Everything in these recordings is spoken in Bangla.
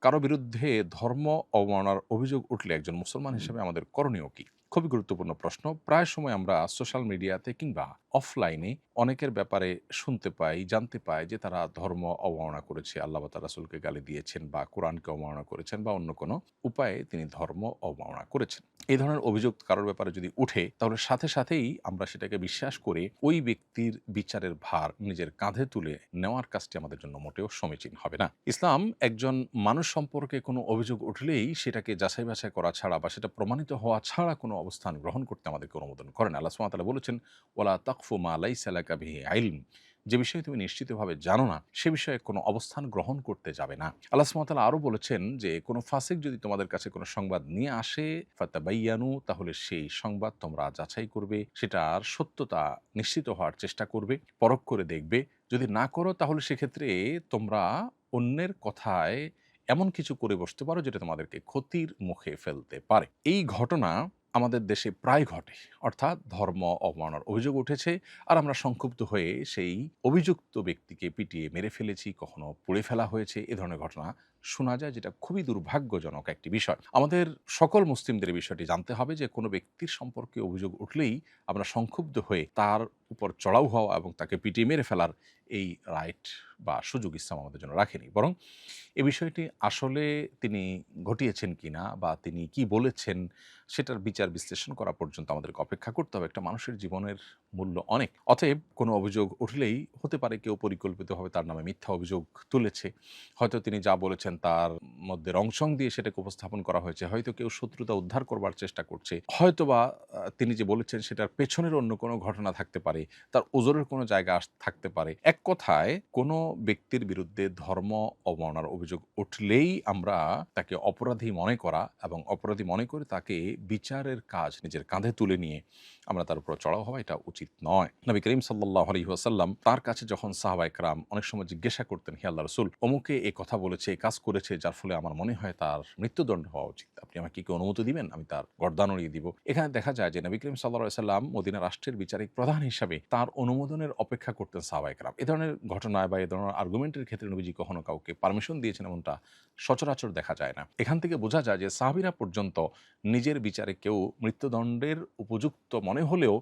কারো বিরুদ্ধে ধর্ম অবমাননার অভিযোগ উঠলে একজন মুসলমান হিসেবে আমাদের করণীয় কি? খুবই গুরুত্বপূর্ণ প্রশ্ন। প্রায় সময় আমরা সোশ্যাল মিডিয়াতে কিংবা অফলাইনে অনেকের ব্যাপারে শুনতে পাই, জানতে পাই যে তারা ধর্ম অবমাননা করেছে, আল্লাহ বা তার রাসূলকে গালি দিয়েছেন বা কোরআনকে অবমাননা করেছেন বা অন্য কোনো উপায়ে তিনি ধর্ম অবমাননা করেছেন। এই ধরনের অভিযোগ কারোর ব্যাপারে যদি উঠে, তাহলে সাথে সাথেই আমরা সেটাকে বিশ্বাস করে ওই ব্যক্তির বিচারের ভার নিজের কাঁধে তুলে নেওয়ার কাজটি আমাদের জন্য মোটেও সমীচীন হবে না। ইসলাম একজন মানুষ সম্পর্কে কোনো অভিযোগ উঠলেই সেটাকে যাচাই বাছাই করা ছাড়া বা সেটা প্রমাণিত হওয়া ছাড়া কোনো অবস্থান গ্রহণ করতে আমাদেরকে অনুমোদন করেন। আল্লাহ সুবহানাহু ওয়া তাআলা বলেছেন, ওয়ালা তাকফু মা লাইসা লাকা বিহি ইলম। যে বিষয়ে তুমি নিশ্চিতভাবে জানো না, সে বিষয়ে কোনো অবস্থান গ্রহণ করতে যাবে না। আল্লাহ সুবহানাহু ওয়া তাআলা আরো বলেছেন যে, কোনো ফাসিক যদি তোমাদের কাছে কোনো সংবাদ নিয়ে আসে, ফাতাবাইয়ানু, তাহলে সেই সংবাদ তোমরা যাচাই করবে, সেটার সত্যতা নিশ্চিত হওয়ার চেষ্টা করবে, পরখ করে দেখবে। যদি না করো তাহলে সেক্ষেত্রে তোমরা অন্যের কথায় এমন কিছু করে বসতে পারো যেটা তোমাদেরকে ক্ষতির মুখে ফেলতে পারে। এই ঘটনা আমাদের দেশে প্রায় ঘটে। অর্থাৎ ধর্ম অবমাননার অভিযোগ উঠেছে আর আমরা সংক্ষুব্ধ হয়ে সেই অভিযুক্ত ব্যক্তিকে পিটিয়ে মেরে ফেলেছি, কখনো পুড়ে ফেলা হয়েছে। এ ধরনের ঘটনা শোনা যায়, যেটা খুবই দুর্ভাগ্যজনক একটি বিষয়। আমাদের সকল মুসলিমদের এই বিষয়টি জানতে হবে যে কোনো ব্যক্তির সম্পর্কে অভিযোগ উঠলেই আমরা সংক্ষুব্ধ হয়ে তার উপর চড়াও হওয়া এবং তাকে পিটিয়ে মেরে ফেলার এই রাইট বা সুযোগ ইসলাম আমাদের জন্য রাখেনি। বরং এ বিষয়টি আসলে তিনি ঘটিয়েছেন কিনা বা তিনি কি বলেছেন সেটার বিচার বিশ্লেষণ করা পর্যন্ত আমাদেরকে অপেক্ষা করতে হবে। একটা মানুষের জীবনের মূল্য অনেক। অতএব কোনো অভিযোগ উঠলেই হতে পারে কেউ পরিকল্পিতভাবে তার নামে মিথ্যা অভিযোগ তুলেছে। হয়তো তিনি যা বলেছেন তার মধ্যে রংসং দিয়ে সেটাকে উপস্থাপন করা হয়েছে। হয়তো কেউ শত্রুতা উদ্ধার করবার চেষ্টা করছে। হয়তোবা তিনি যে বলেছেন সেটার পেছনের অন্য কোনো ঘটনা থাকতে পারে। তার ওজরের কোনো জায়গা থাকতে পারে। এক কথায় কোনো ব্যক্তির বিরুদ্ধে ধর্ম অবমাননার অভিযোগ উঠলেই আমরা তাকে অপরাধী মনে করা এবং অপরাধী মনে করে তাকে বিচারের কাজ নিজের কাঁধে তুলে নিয়ে আমরা তার উপর চড়াও হওয়া, এটা উচিত নয়। নবী করিম সাল্লাল্লাহু আলাইহি ওয়াসাল্লাম তার কাছে যখন সাহাবায়ে কেরাম অনেক সময় জিজ্ঞাসা করতেন, হে আল্লাহর রাসূল, অমুকে এই কথা বলেছে, এই কাজ করেছে, যার ফলে আমার মনে হয় তার মৃত্যুদণ্ড হওয়া উচিত। আপনি আমাকে কি অনুমতি দিবেন? আমি তার গর্দান উড়িয়ে দিব। এখানে দেখা যায় যে নবী করিম সাল্লাল্লাহু আলাইহি ওয়াসাল্লাম মদিনা রাষ্ট্রের বিচারিক প্রধান হিসাবে তার অনুমোদনের অপেক্ষা করতেন সাহাবায়ে কেরাম। এ ধরনের ঘটনায় বা এ ধরনের আর্গুমেন্টের ক্ষেত্রে নবীজি কখনো কাউকে পারমিশন দিয়েছেন এমনটা সচরাচর দেখা যায় না। এখান থেকে বোঝা যায় যে সাহাবীরা পর্যন্ত নিজের বিচারে কেউ মৃত্যুদণ্ডের উপযুক্ত মনে হলেও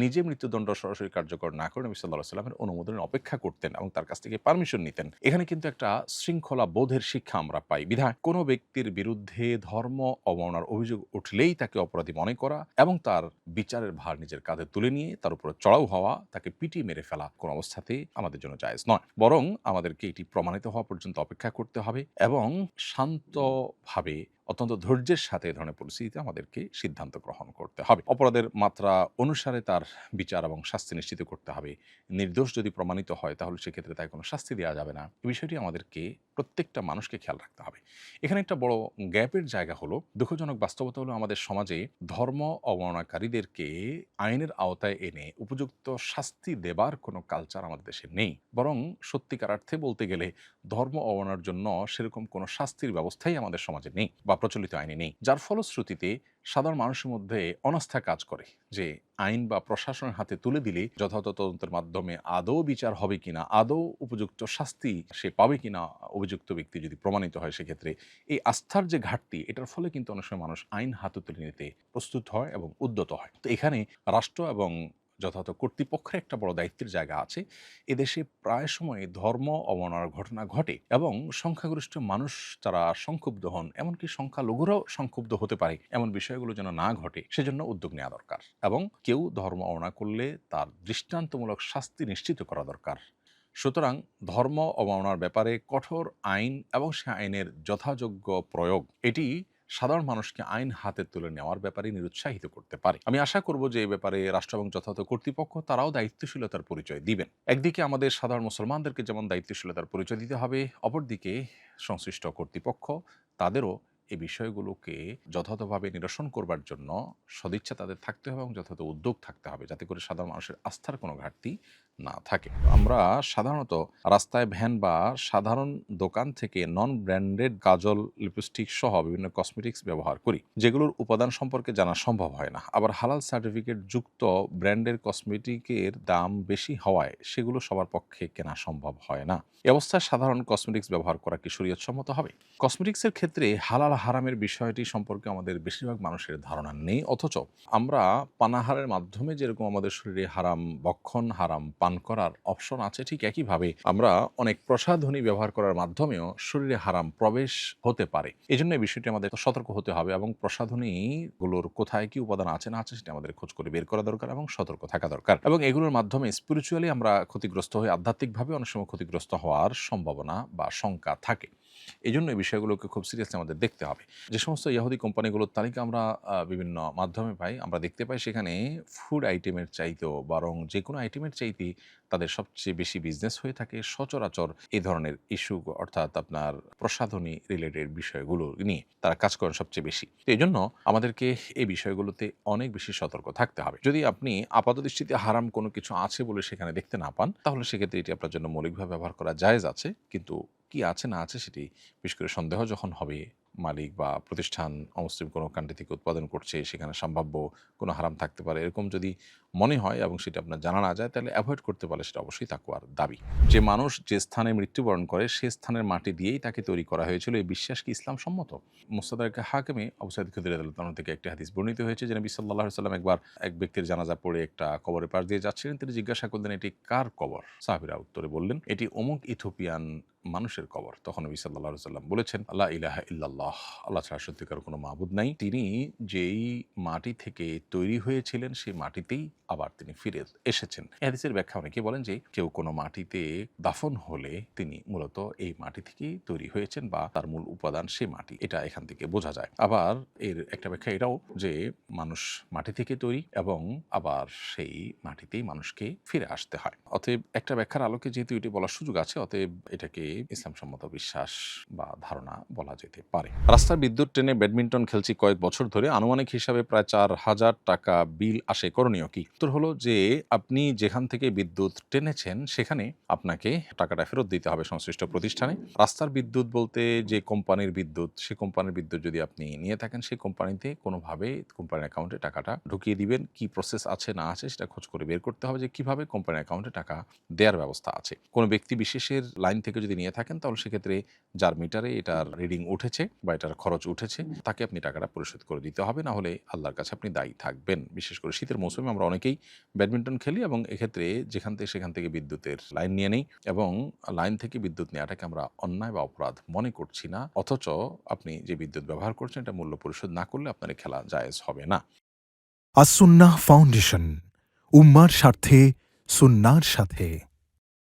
নিজে মৃত্যুদণ্ড সরাসরি কার্যকর না করে নবী সাল্লাল্লাহু আলাইহি ওয়াসাল্লামের অনুমোদনের অপেক্ষা করতেন এবং তার কাছ থেকে পারমিশন নিতেন। এখানে কিন্তু একটা শৃঙ্খলা বোধের শিক্ষা আমরা পাই। বিধায় কোনো ব্যক্তির বিরুদ্ধে ধর্ম অবমাননার অভিযোগ উঠলেই তাকে অপরাধী মনে করা এবং তার বিচারের ভার নিজের কাঁধে তুলে নিয়ে তার উপর চড়াও হওয়া, তাকে পিটিয়ে মেরে ফেলা কোনো অবস্থাতেই আমাদের জন্য জায়েজ নয়। বরং আমাদেরকে এটি প্রমাণিত হওয়া পর্যন্ত অপেক্ষা করতে হবে এবং শান্তভাবে অত্যন্ত ধৈর্যের সাথে এ ধরনের পরিস্থিতিতে আমাদেরকে সিদ্ধান্ত গ্রহণ করতে হবে। অপরাধের মাত্রা অনুসারে তার বিচার এবং শাস্তি নিশ্চিত করতে হবে। নির্দোষ যদি প্রমাণিত হয় তাহলে সেক্ষেত্রে তাকে কোনো শাস্তি দেওয়া যাবে না। এই বিষয়টি আমাদেরকে প্রত্যেকটা মানুষকে খেয়াল রাখতে হবে। এখানে একটা বড় গ্যাপের জায়গা হলো, দুঃখজনক বাস্তবতা হলো আমাদের সমাজে ধর্ম অবমাননাকারীদেরকে আইনের আওতায় এনে উপযুক্ত শাস্তি দেবার কোনো কালচার আমাদের দেশে নেই। বরং সত্যিকার অর্থে বলতে গেলে ধর্ম অবমাননার জন্য সেরকম কোনো শাস্তির ব্যবস্থাই আমাদের সমাজে নেই বা প্রচলিত আইনে নেই। যার ফলশ্রুতিতে সাধারণ মানুষের মধ্যে অনাস্থা কাজ করে যে আইন বা প্রশাসনের হাতে তুলে দিলে যথাযথ তদন্তের মাধ্যমে আদৌ বিচার হবে কিনা, আদৌ উপযুক্ত শাস্তি সে পাবে কিনা অভিযুক্ত ব্যক্তি যদি প্রমাণিত হয়, সেক্ষেত্রে এই আস্থার যে ঘাটতি, এটার ফলে কিন্তু অনেক সময় মানুষ আইন হাতে তুলে নিতে প্রস্তুত হয় এবং উদ্যত হয়। তো এখানে রাষ্ট্র এবং যথাযথ কর্তৃপক্ষের একটা বড় দায়িত্বের জায়গা আছে। এদেশে প্রায় সময় ধর্ম অবমাননার ঘটনা ঘটে এবং সংখ্যাগরিষ্ঠ মানুষ তারা সংক্ষুব্ধ হন, এমনকি সংখ্যালঘুরাও সংক্ষুব্ধ হতে পারে। এমন বিষয়গুলো যেন না ঘটে সেজন্য উদ্যোগ নেওয়া দরকার এবং কেউ ধর্ম অবমাননা করলে তার দৃষ্টান্তমূলক শাস্তি নিশ্চিত করা দরকার। সুতরাং ধর্ম অবমাননার ব্যাপারে কঠোর আইন এবং সে আইনের যথাযোগ্য প্রয়োগ, এটি সাধারণ মানুষকে আইন হাতে তুলে নেওয়ার ব্যাপারে নিরুৎসাহিত করতে পারে। আমি আশা করব যে এই ব্যাপারে রাষ্ট্র এবং যথাযথ কর্তৃপক্ষ তারাও দায়িত্বশীলতার পরিচয় দিবেন। একদিকে আমাদের সাধারণ মুসলমানদেরকে যেমন দায়িত্বশীলতার পরিচয় দিতে হবে, অপরদিকে সংশ্লিষ্ট কর্তৃপক্ষ তাদেরও এই বিষয়গুলোকে যথাযথভাবে নিরসন করবার জন্য সদিচ্ছা তাদের থাকতে হবে এবং যথাযথ উদ্যোগ থাকতে হবে, যাতে করে সাধারণ মানুষের আস্থার কোনো ঘাটতি না থাকে। আমরা সাধারণত রাস্তায় ভ্যান বা সাধারণ দোকান থেকে নন ব্র্যান্ডেড কাজল, লিপস্টিক সহ বিভিন্ন কসমেটিক্স ব্যবহার করি, যেগুলোর উপাদান সম্পর্কে জানা সম্ভব হয় না। আবার হালাল সার্টিফিকেট যুক্ত ব্র্যান্ডের কসমেটিকের দাম বেশি হওয়ায় সেগুলো সবার পক্ষে কেনা সম্ভব হয় না। এ অবস্থায় সাধারণ কসমেটিক্স ব্যবহার করা কি শরীয়তসম্মত হবে? কসমেটিক্সের ক্ষেত্রে হালাল হারামের বিষয়টি সম্পর্কে আমাদের বেশিরভাগ মানুষের ধারণা নেই, অথচ আমরা পানাহারের মাধ্যমে যেরকম আমাদের শরীরে হারাম ভক্ষণ, হারাম পান করার অপশন আছে, ঠিক একইভাবে আমরা অনেক প্রসাধনী ব্যবহার করার মাধ্যমেও শরীরে হারাম প্রবেশ হতে পারে। এই জন্য এই বিষয়টি আমাদের সতর্ক হতে হবে এবং প্রসাধনীগুলোর কোথায় কি উপাদান আছে না আছে সেটা আমাদের খোঁজ করে বের করা দরকার এবং সতর্ক থাকা দরকার। এবং এগুলোর মাধ্যমে স্পিরিচুয়ালি আমরা ক্ষতিগ্রস্ত হয়ে আধ্যাত্মিকভাবে অনেক সময় ক্ষতিগ্রস্ত হওয়ার সম্ভাবনা বা শঙ্কা থাকে। এই জন্য এই বিষয়গুলোকে খুব সিরিয়াসলি আমাদের দেখতে হবে। যে সমস্ত ইহুদি কোম্পানিগুলোর তালিকা আমরা বিভিন্ন মাধ্যমে পাই, আমরা দেখতে পাই সেখানে ফুড আইটেমের চাইতেও বরং যে কোনো আইটেমের চাইতে তাদের সবচেয়ে বেশি বিজনেস হয়ে থাকে সচরাচর এই ধরনের ইস্যু, অর্থাৎ আপনার প্রসাধনী রিলেটেড বিষয়গুলো নিয়ে তারা কাজ করেন সবচেয়ে বেশি। তো এই জন্য আমাদেরকে এই বিষয়গুলোতে অনেক বেশি সতর্ক থাকতে হবে। যদি আপনি আপাতদৃষ্টিতে হারাম কোনো কিছু আছে বলে সেখানে দেখতে না পান, তাহলে সেক্ষেত্রে এটি আপনার জন্য মৌলিকভাবে ব্যবহার করা জায়েজ আছে, কিন্তু কি আছে না আছে সেটি বিশেষ করে সন্দেহ যখন হবে, মালিক বা প্রতিষ্ঠান অমুসলিম কোনো কান্ট্রি থেকে উৎপাদন করছে, সেখানে সম্ভাব্য কোনো হারাম থাকতে পারে, এরকম যদি মনে হয় এবং সেটা আপনার জানা না যায়, তাহলে অ্যাভয়েড করতে পারলে সেটা অবশ্যই তাকওয়ার দাবি। যে মানুষ যে স্থানে মৃত্যুবরণ করে সে স্থানের মাটি দিয়েই তাকে তৈরি করা হয়েছিল, এই বিশ্বাস কি ইসলাম সম্মত? মুস্তাদরাকে হাকিমে আবু সাঈদ খুদরি রাদিয়াল্লাহু তাআলা থেকে একটি হাদিস বর্ণিত হয়েছে যে নবী সাল্লাল্লাহু আলাইহি ওয়াসাল্লাম একবার এক ব্যক্তির জানাজা পড়ে একটা কবরের পাশ দিয়ে যাচ্ছিলেন। তিনি জিজ্ঞাসা করলেন, এটি কার কবর? সাহাবীরা উত্তরে বললেন, এটি অমুক ইথিওপিয়ান মানুষের কবর। তখন নবী সাল্লাল্লাহু আলাইহি ওয়াসাল্লাম বলেছেন, লা ইলাহা ইল্লাল্লাহ, আল্লাহ ছাড়া সত্যিকার কোনো মাবুদ নাই। তিনি যেই মাটি থেকে তৈরি হয়েছিলেন সেই মাটিতেই আবার তিনি ফিরে এসেছেন। এই হাদিসের ব্যাখ্যা অনেকে বলেন যে কেউ কোনো মাটিতে দাফন হলে তিনি মূলত এই মাটি থেকেই তৈরি হয়েছেন বা তার মূল উপাদান সেই মাটি, এটা এখান থেকে বোঝা যায়। আবার এর একটা ব্যাখ্যা এটাও যে মানুষ মাটি থেকে তৈরি এবং আবার সেই মাটিতেই মানুষকে ফিরে আসতে হয়। অতএব একটা ব্যাখ্যার আলোকে যেহেতু এটি বলার সুযোগ আছে, অতএব এটাকে ইসলামসম্মত বিশ্বাস বা ধারণা বলা যেতে পারে। রাস্তার বিদ্যুৎ টেনে ব্যাডমিন্টন খেলছি কয়েক বছর ধরে, আনুমানিক হিসাবে প্রায় 4,000 টাকা বিল আসে, করণীয় কি? উত্তর হলো যে আপনি যেখান থেকে বিদ্যুৎ টেনেছেন সেখানে আপনাকে টাকাটা ফেরত দিতে হবে সংশ্লিষ্ট প্রতিষ্ঠানে। রাস্তার বিদ্যুৎ বলতে যে কোম্পানির বিদ্যুৎ, সেই কোম্পানির বিদ্যুৎ যদি আপনি নিয়ে থাকেন, সেই কোম্পানিতে কোনোভাবে কোম্পানির অ্যাকাউন্টে টাকাটা ঢুকিয়ে দিবেন। কি প্রসেস আছে না আছে সেটা খোঁজ করে বের করতে হবে যে কিভাবে কোম্পানির অ্যাকাউন্টে টাকা দেওয়ার ব্যবস্থা আছে। কোনো ব্যক্তি বিশেষের লাইন থেকে যদি নিয়ে থাকেন, তাহলে সেক্ষেত্রে যার মিটারে এটার রিডিং উঠেছে বা এটার খরচ উঠেছে তাকে আপনি টাকাটা পরিশোধ করে দিতে হবে, না হলে আল্লাহর কাছে আপনি দায়ী থাকবেন। বিশেষ করে শীতের মৌসুমে আমরা অনেকেই ব্যাডমিন্টন খেলি এবং এক্ষেত্রে যেখান থেকে সেখান থেকে বিদ্যুতের লাইন নিয়ে নেই এবং লাইন থেকে বিদ্যুৎ নেওয়াটাকে আমরা অন্যায় বা অপরাধ মনে করছি না, অথচ আপনি যে বিদ্যুৎ ব্যবহার করছেন এটা মূল্য পরিশোধ না করলে আপনার এই খেলা জায়েজ হবে না। আসুন্নাহ ফাউন্ডেশন, উম্মার স্বার্থে সুন্নাহর সাথে।